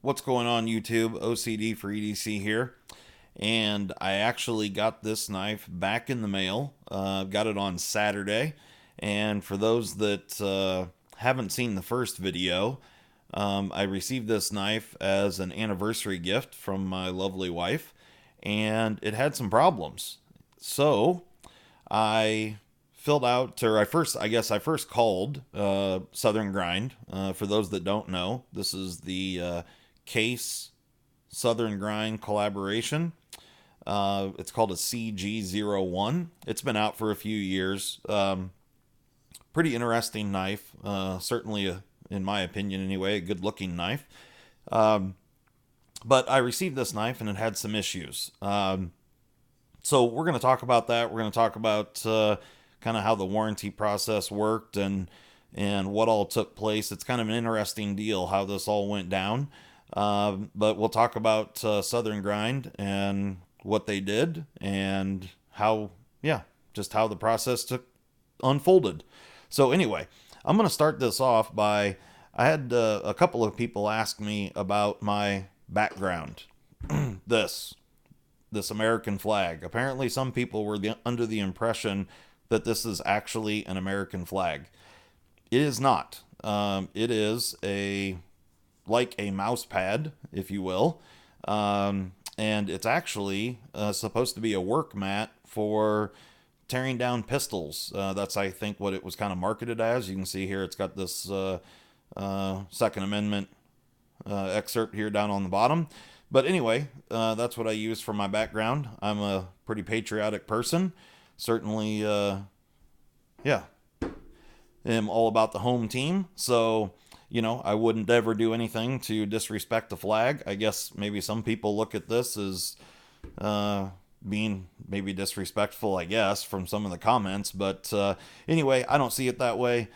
What's going on, YouTube? OCD for EDC here. And I actually got this knife back in the mail. Got it on Saturday. And for those that haven't seen the first video, I received this knife as an anniversary gift from my lovely wife. And it had some problems. So I filled out, or I first called Southern Grind. For those that don't know, this is the Case Southern Grind collaboration. It's called a CG01. It's been out for a few years. Pretty interesting knife. Certainly, in my opinion anyway, a good looking knife. But I received this knife and it had some issues. So we're going to talk about that. We're going to talk about kind of how the warranty process worked and what all took place. It's kind of an interesting deal how this all went down. But we'll talk about Southern Grind and what they did and how, yeah, just how the process unfolded. So anyway, I'm going to start this off by I had a couple of people ask me about my background. this this American flag. Apparently, some people were under the impression that this is actually an American flag. It is not. It is a mouse pad, if you will, and it's actually supposed to be a work mat for tearing down pistols. That's, I think, what it was kind of marketed as. You can see here it's got this Second Amendment excerpt here down on the bottom. But anyway, that's what I use for my background. I'm a pretty patriotic person. Certainly, yeah, am all about the home team. So, I wouldn't ever do anything to disrespect the flag. I guess maybe some people look at this as being maybe disrespectful, I guess, from some of the comments. But anyway, I don't see it that way.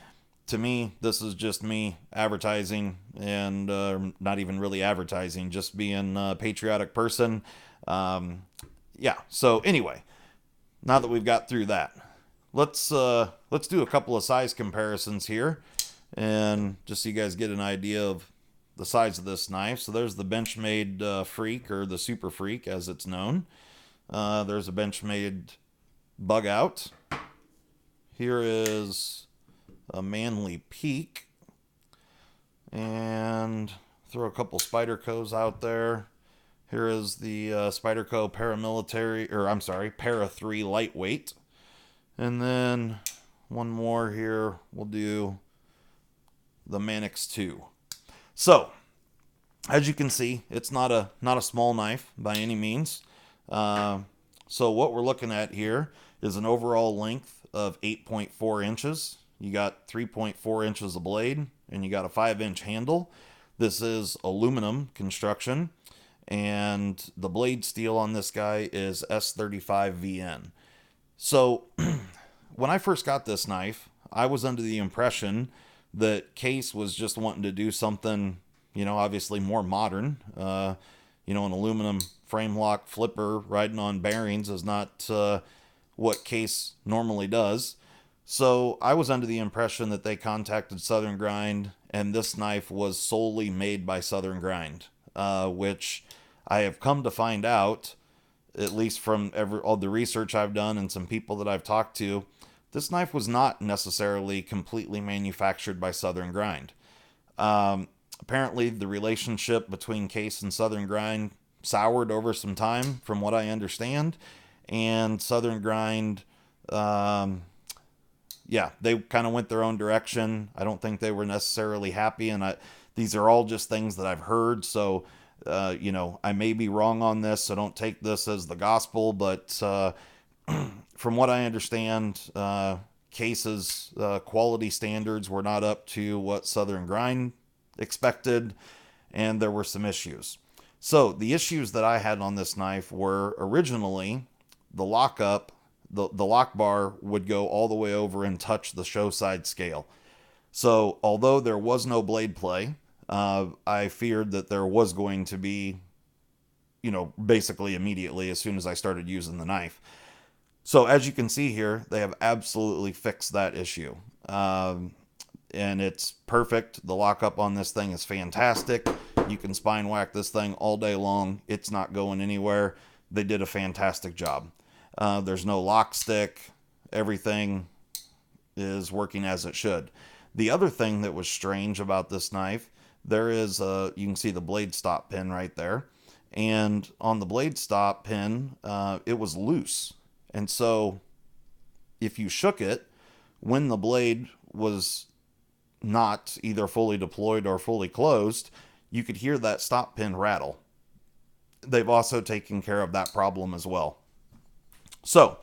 To me, this is just me advertising and not even really advertising, just being a patriotic person. Yeah, so anyway, now that we've got through that, let's do a couple of size comparisons here and just so you guys get an idea of the size of this knife. So there's the Benchmade Freak, or the Super Freak as it's known. There's a Benchmade Bug Out. Here is a Manly Peak, and throw a couple Spydercos out there. Here is the Spyderco Paramilitary, or I'm sorry, Para 3 Lightweight. And then one more here, we'll do the Manix 2. So, as you can see, it's not a small knife by any means. So what we're looking at here is an overall length of 8.4 inches. You got 3.4 inches of blade, and you got a 5-inch handle. This is aluminum construction, and the blade steel on this guy is S35VN. So when I first got this knife, I was under the impression that Case was just wanting to do something, obviously more modern. An aluminum frame lock flipper riding on bearings is not what Case normally does. So I was under the impression that they contacted Southern Grind, and this knife was solely made by Southern Grind, which I have come to find out, at least from all the research I've done and some people that I've talked to, this knife was not necessarily completely manufactured by Southern Grind. Apparently, the relationship between Case and Southern Grind soured over some time, from what I understand, and Southern Grind, they kind of went their own direction. I don't think they were necessarily happy, and these are all just things that I've heard, so I may be wrong on this, so don't take this as the gospel, but from what I understand, Case's quality standards were not up to what Southern Grind expected, and there were some issues. So the issues that I had on this knife were originally the lockup, the lock bar would go all the way over and touch the show side scale. So although there was no blade play, I feared that there was going to be, basically immediately as soon as I started using the knife. So as you can see here, they have absolutely fixed that issue. And it's perfect. The lockup on this thing is fantastic. You can spine whack this thing all day long. It's not going anywhere. They did a fantastic job. There's no lock stick. Everything is working as it should. The other thing that was strange about this knife, there is you can see the blade stop pin right there. And on the blade stop pin, it was loose. And so if you shook it, when the blade was not either fully deployed or fully closed, you could hear that stop pin rattle. They've also taken care of that problem as well. So,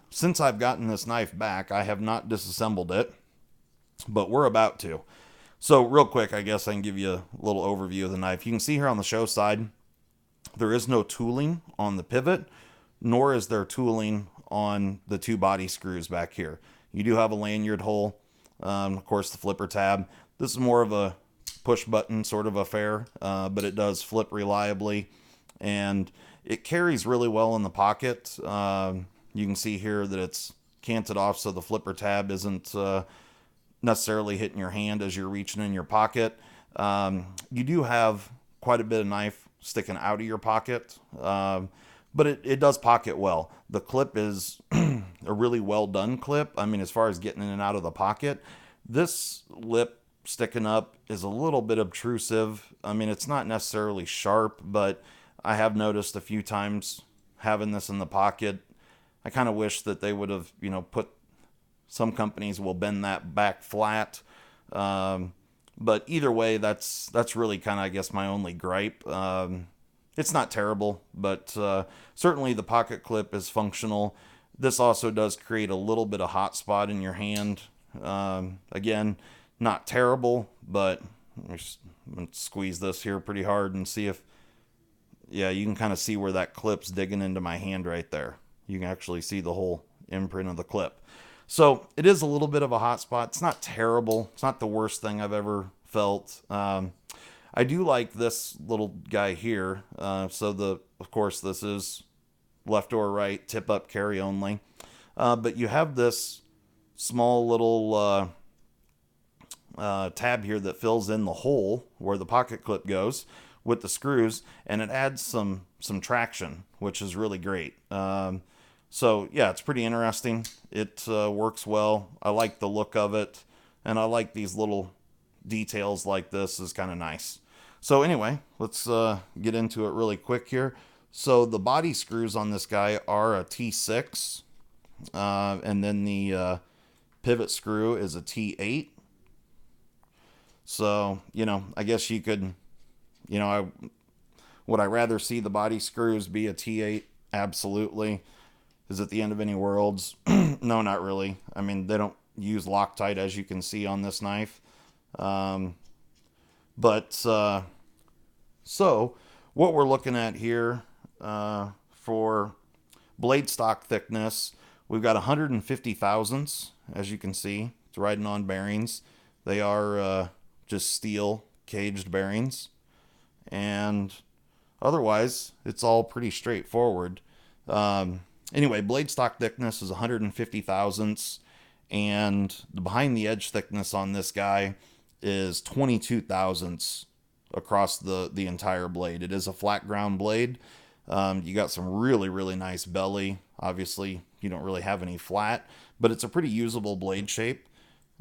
since I've gotten this knife back, I have not disassembled it, but we're about to. So, real quick, I guess I can give you a little overview of the knife. You can see here on the show side, there is no tooling on the pivot, nor is there tooling on the two body screws back here. You do have a lanyard hole, of course the flipper tab. This is more of a push button sort of affair, but it does flip reliably, and it carries really well in the pocket. You can see here that it's canted off so the flipper tab isn't necessarily hitting your hand as you're reaching in your pocket. You do have quite a bit of knife sticking out of your pocket, but it does pocket well. The clip is a really well done clip. I mean, as far as getting in and out of the pocket, this lip sticking up is a little bit obtrusive. I mean, it's not necessarily sharp, but I have noticed a few times having this in the pocket, I kind of wish that they would have, put, some companies will bend that back flat. But either way, that's really kind of, I guess, my only gripe. It's not terrible, but certainly the pocket clip is functional. This also does create a little bit of hot spot in your hand. Again, not terrible, but I'm going to squeeze this here pretty hard and see if, yeah, you can kind of see where that clip's digging into my hand right there. You can actually see the whole imprint of the clip. So it is a little bit of a hot spot. It's not terrible. It's not the worst thing I've ever felt. I do like this little guy here. So of course, this is left or right, tip up, carry only. But you have this small little tab here that fills in the hole where the pocket clip goes with the screws, and it adds some traction, which is really great. So yeah, it's pretty interesting. It works well. I like the look of it, and I like these little details like this is kind of nice. So anyway, let's get into it really quick here. So the body screws on this guy are a T6, and then the pivot screw is a T8. So, I guess you could, would I rather see the body screws be a T8? Absolutely. Is it the end of any worlds? No, not really. I mean, they don't use Loctite, as you can see on this knife. So what we're looking at here for blade stock thickness, we've got 150 thousandths, as you can see. It's riding on bearings. They are just steel caged bearings. And otherwise, it's all pretty straightforward. Anyway, blade stock thickness is 150 thousandths, and the behind the edge thickness on this guy is 22 thousandths across the entire blade. It is a flat ground blade. You got some really, really nice belly. Obviously, you don't really have any flat, but it's a pretty usable blade shape.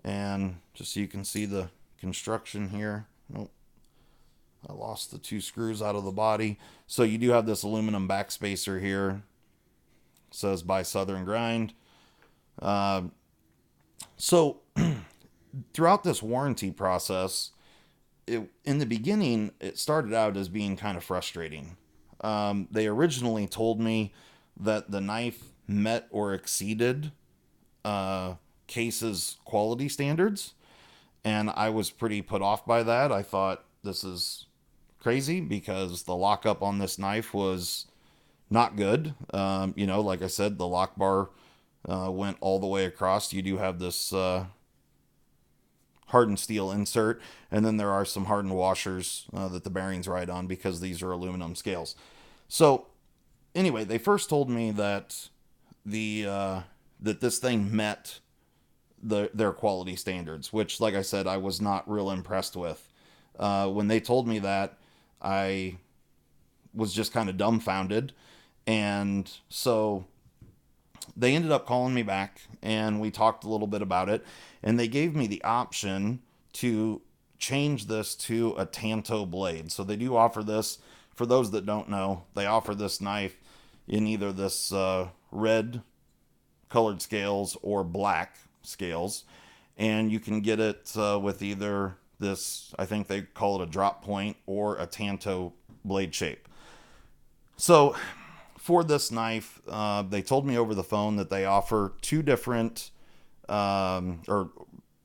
And just so you can see the construction here. Oh, I lost the two screws out of the body. So you do have this aluminum backspacer here. It says by Southern Grind. So throughout this warranty process, in the beginning, it started out as being kind of frustrating. They originally told me that the knife met or exceeded Case's quality standards, and I was pretty put off by that. I thought, this is crazy, because the lockup on this knife was not good. Like I said, the lock bar went all the way across. You do have this hardened steel insert, and then there are some hardened washers that the bearings ride on, because these are aluminum scales. So anyway, they first told me that that this thing met their quality standards, which, like I said, I was not real impressed with. When they told me that, I was just kind of dumbfounded. And so they ended up calling me back and we talked a little bit about it. And they gave me the option to change this to a Tanto blade. So they do offer this. For those that don't know, they offer this knife in either this red colored scales or black scales. And you can get it with either this, I think they call it a drop point, or a Tanto blade shape. So for this knife, they told me over the phone that they offer two different, during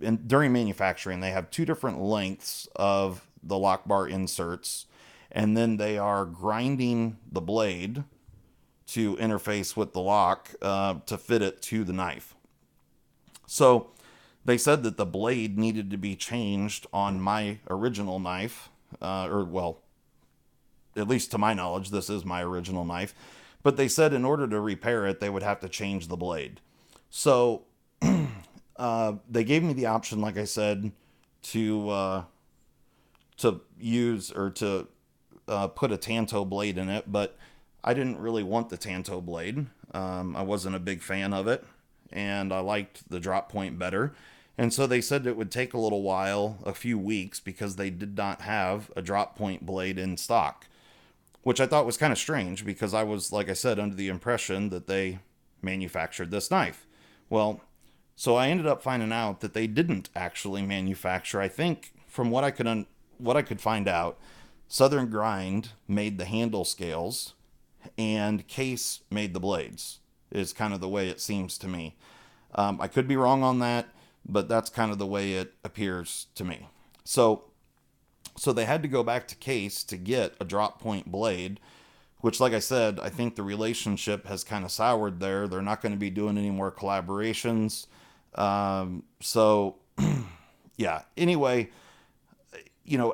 manufacturing, they have two different lengths of the lock bar inserts, and then they are grinding the blade to interface with the lock to fit it to the knife. So they said that the blade needed to be changed on my original knife, at least to my knowledge, this is my original knife. But they said in order to repair it, they would have to change the blade. So they gave me the option, like I said, to use or to put a Tanto blade in it, but I didn't really want the Tanto blade. I wasn't a big fan of it, and I liked the drop point better. And so they said it would take a little while, a few weeks, because they did not have a drop point blade in stock, which I thought was kind of strange because I was, like I said, under the impression that they manufactured this knife. Well, so I ended up finding out that they didn't actually manufacture. I think from what I could find out, Southern Grind made the handle scales and Case made the blades, is kind of the way it seems to me. I could be wrong on that, but that's kind of the way it appears to me. So they had to go back to Case to get a drop point blade, which, like I said, I think the relationship has kind of soured there. They're not going to be doing any more collaborations. So yeah, anyway,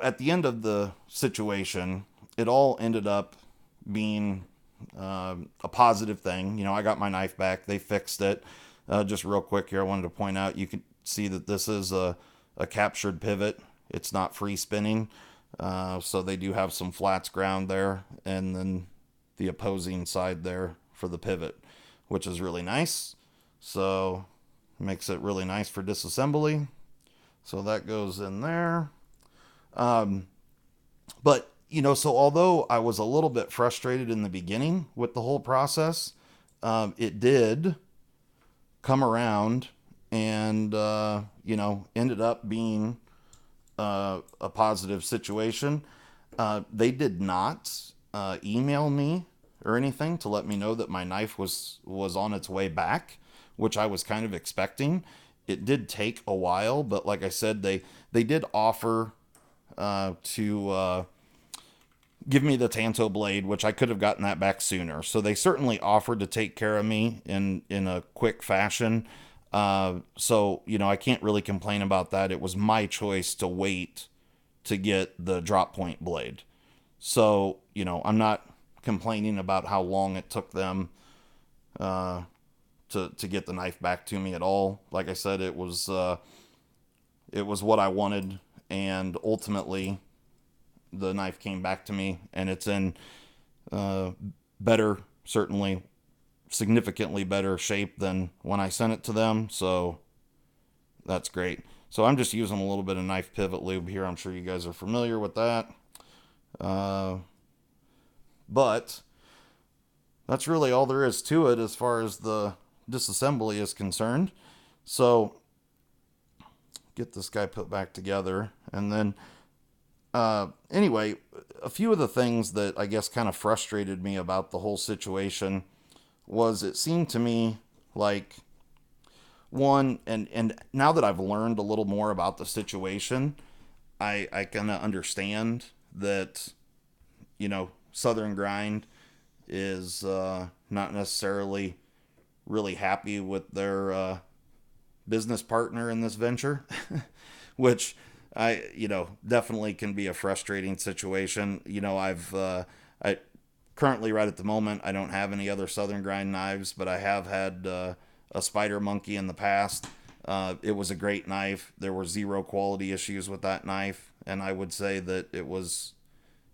at the end of the situation, it all ended up being a positive thing. I got my knife back. They fixed it. Just real quick here, I wanted to point out, you can see that this is a captured pivot. It's not free spinning. So they do have some flats ground there, and then the opposing side there for the pivot, which is really nice. So makes it really nice for disassembly. So that goes in there. But, so although I was a little bit frustrated in the beginning with the whole process, it did come around and, ended up being a positive situation. They did not email me or anything to let me know that my knife was on its way back, which I was kind of expecting. It did take a while, but like I said, they did offer to give me the Tanto blade, which I could have gotten that back sooner. So they certainly offered to take care of me in a quick fashion. So, I can't really complain about that. It was my choice to wait to get the drop point blade. So, I'm not complaining about how long it took them to get the knife back to me at all. Like I said, it was what I wanted, and ultimately the knife came back to me, and it's in better, certainly significantly better shape than when I sent it to them. So that's great. So I'm just using a little bit of knife pivot lube here. I'm sure you guys are familiar with that. But that's really all there is to it as far as the disassembly is concerned. So get this guy put back together, and then anyway, a few of the things that I guess kind of frustrated me about the whole situation was it seemed to me like one, and now that I've learned a little more about the situation, I kind of understand that, Southern Grind is not necessarily really happy with their business partner in this venture, which I definitely can be a frustrating situation. I currently, right at the moment, I don't have any other Southern Grind knives, but I have had a Spider Monkey in the past. It was a great knife. There were zero quality issues with that knife, and I would say that it was,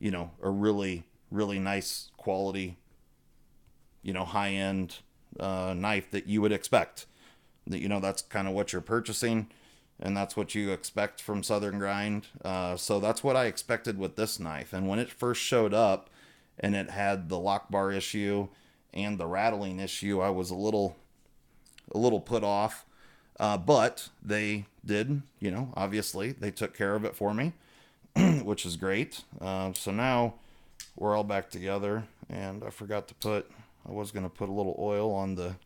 a really, really nice quality, high end knife that you would expect. That, that's kind of what you're purchasing, and that's what you expect from Southern Grind. So that's what I expected with this knife. And when it first showed up, and it had the lock bar issue and the rattling issue, I was a little put off. But they did, obviously they took care of it for me, which is great. So now we're all back together, and I was going to put a little oil on the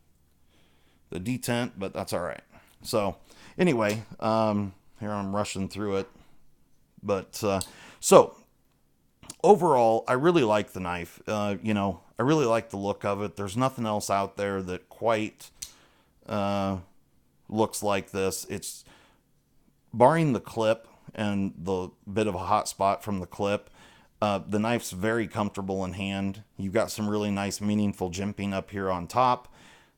detent, but that's all right. So anyway, here I'm rushing through it. But so overall, I really like the knife. I really like the look of it. There's nothing else out there that quite looks like this. It's barring the clip and the bit of a hot spot from the clip. The knife's very comfortable in hand. You've got some really nice, meaningful jimping up here on top.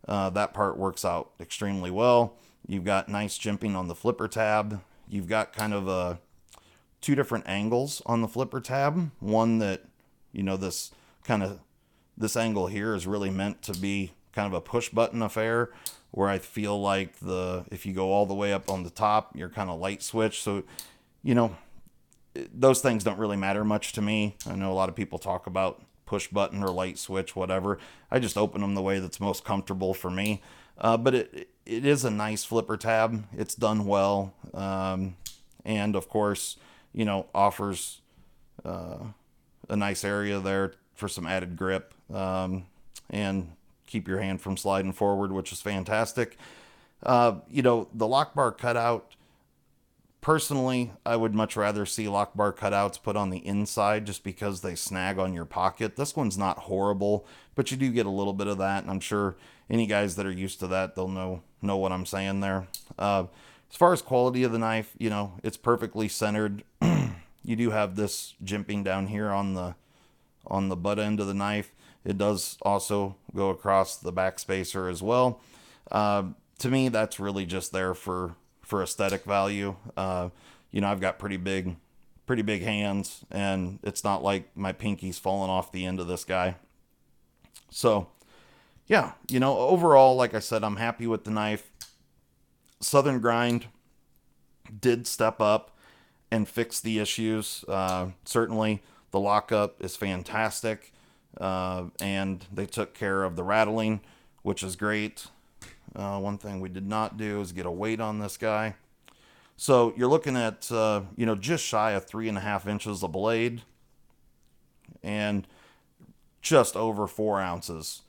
That part works out extremely well. You've got nice jimping on the flipper tab. You've got kind of two different angles on the flipper tab. One that, this angle here is really meant to be kind of a push button affair, where I feel like if you go all the way up on the top, you're kind of light switch. So, those things don't really matter much to me. I know a lot of people talk about push button or light switch, whatever. I just open them the way that's most comfortable for me. But it is a nice flipper tab. It's done well. And of course, offers a nice area there for some added grip, and keep your hand from sliding forward, which is fantastic. The lock bar cutout, personally, I would much rather see lock bar cutouts put on the inside, just because they snag on your pocket. This one's not horrible, but you do get a little bit of that, and I'm sure any guys that are used to that, they'll know what I'm saying there. As far as quality of the knife, it's perfectly centered. You do have this jimping down here on the butt end of the knife. It does also go across the back spacer as well. To me, that's really just there for aesthetic value. I've got pretty big hands, and it's not like my pinky's falling off the end of this guy. So, yeah, overall, like I said, I'm happy with the knife. Southern Grind did step up and fix the issues. Certainly, the lockup is fantastic, and they took care of the rattling, which is great. One thing we did not do is get a weight on this guy. So you're looking at, just shy of 3.5 inches of blade and just over 4 ounces.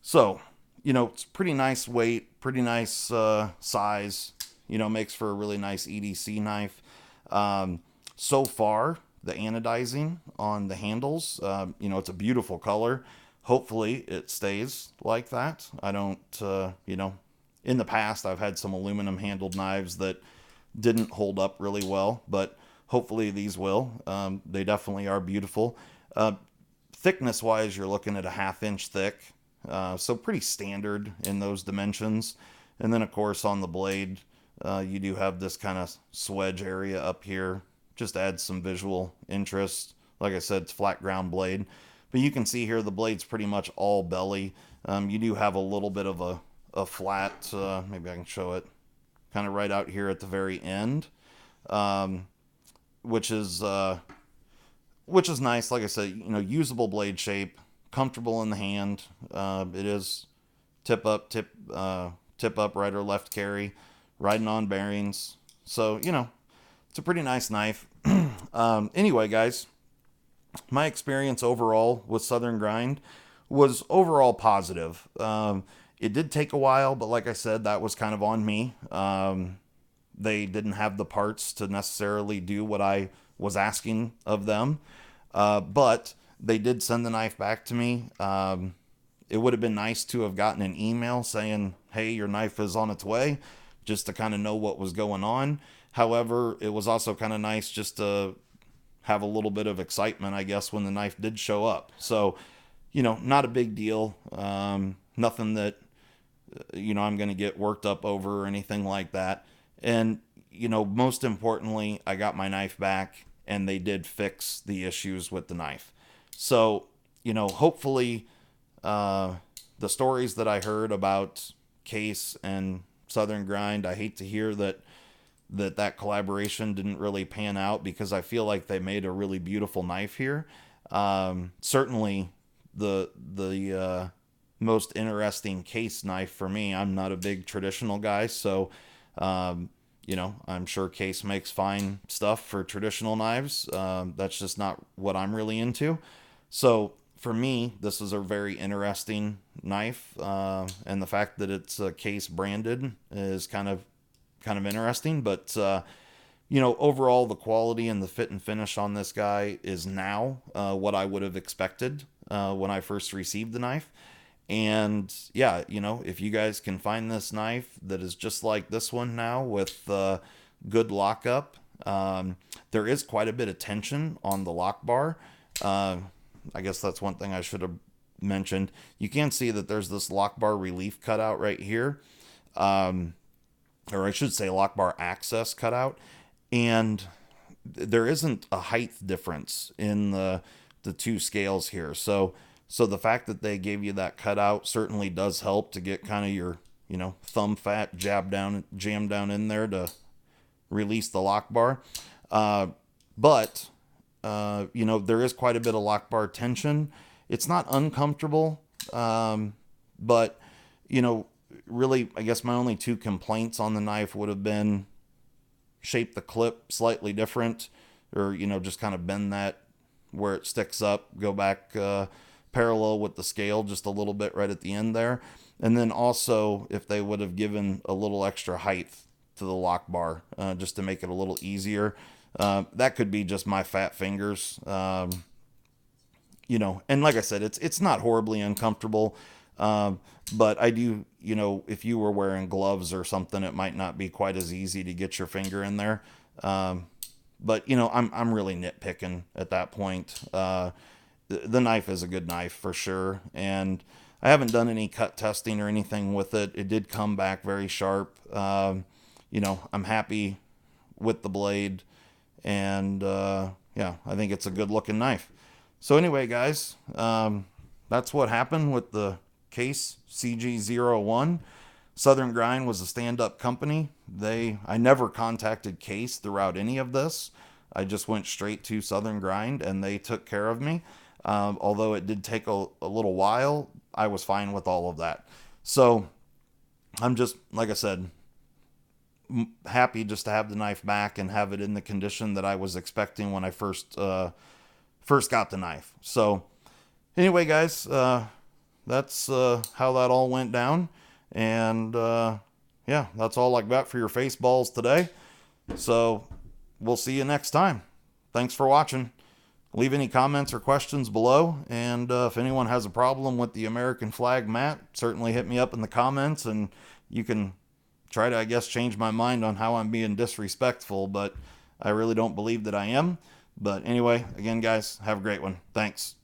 So, it's pretty nice weight, pretty nice size, makes for a really nice EDC knife. So far, the anodizing on the handles, it's a beautiful color. Hopefully it stays like that. I don't, in the past I've had some aluminum handled knives that didn't hold up really well, but hopefully these will. They definitely are beautiful. Thickness wise, you're looking at a 1/2 inch thick. So pretty standard in those dimensions. And then of course on the blade, you do have this kind of swedge area up here. Just adds some visual interest. Like I said, it's flat ground blade. But you can see here the blade's pretty much all belly. You do have a little bit of a flat, maybe I can show it, kind of right out here at the very end, which is nice. Like I said, usable blade shape, comfortable in the hand. It is tip up, right or left carry, riding on bearings. So, it's a pretty nice knife. Anyway, guys, my experience overall with Southern Grind was overall positive. It did take a while, but like I said, that was kind of on me. They didn't have the parts to necessarily do what I was asking of them, but they did send the knife back to me. It would have been nice to have gotten an email saying, hey, your knife is on its way, just to kind of know what was going on. However, it was also kind of nice just to have a little bit of excitement, I guess, when the knife did show up. So, not a big deal. Nothing that I'm going to get worked up over or anything like that. And, most importantly, I got my knife back and they did fix the issues with the knife. So, hopefully, the stories that I heard about Case and Southern Grind, I hate to hear that collaboration didn't really pan out, because I feel like they made a really beautiful knife here. Certainly, the most interesting Case knife for me. I'm not a big traditional guy, so I'm sure Case makes fine stuff for traditional knives. That's just not what I'm really into. So for me, this is a very interesting knife, and the fact that it's Case branded is kind of interesting. But overall, the quality and the fit and finish on this guy is now what I would have expected when I first received the knife. And yeah, if you guys can find this knife that is just like this one now with good lockup, there is quite a bit of tension on the lock bar. I guess that's one thing I should have mentioned. You can see that there's this lock bar relief cutout right here. Or I should say lock bar access cutout. And there isn't a height difference in the two scales here. So the fact that they gave you that cutout certainly does help to get kind of your, thumb fat jammed down in there to release the lock bar. But there is quite a bit of lock bar tension. It's not uncomfortable, but, really, I guess my only two complaints on the knife would have been shape the clip slightly different, or, just kind of bend that where it sticks up, go back parallel with the scale just a little bit right at the end there. And then also if they would have given a little extra height to the lock bar, just to make it a little easier. That could be just my fat fingers. And like I said, it's not horribly uncomfortable. But I do, if you were wearing gloves or something, it might not be quite as easy to get your finger in there. But I'm really nitpicking at that point. The knife is a good knife for sure, and I haven't done any cut testing or anything with it. It did come back very sharp. I'm happy with the blade, and yeah, I think it's a good looking knife. So anyway, guys, that's what happened with the Case CG01. Southern Grind was a stand-up company. I never contacted Case throughout any of this. I just went straight to Southern Grind, and they took care of me. Although it did take a little while, I was fine with all of that. So I'm just, like I said, happy just to have the knife back and have it in the condition that I was expecting when I first got the knife. So anyway, guys, that's how that all went down. And yeah, that's all I got for your face balls today. So we'll see you next time. Thanks for watching. Leave any comments or questions below, and if anyone has a problem with the American flag mat, certainly hit me up in the comments, and you can try to, I guess, change my mind on how I'm being disrespectful, but I really don't believe that I am. But anyway, again, guys, have a great one. Thanks.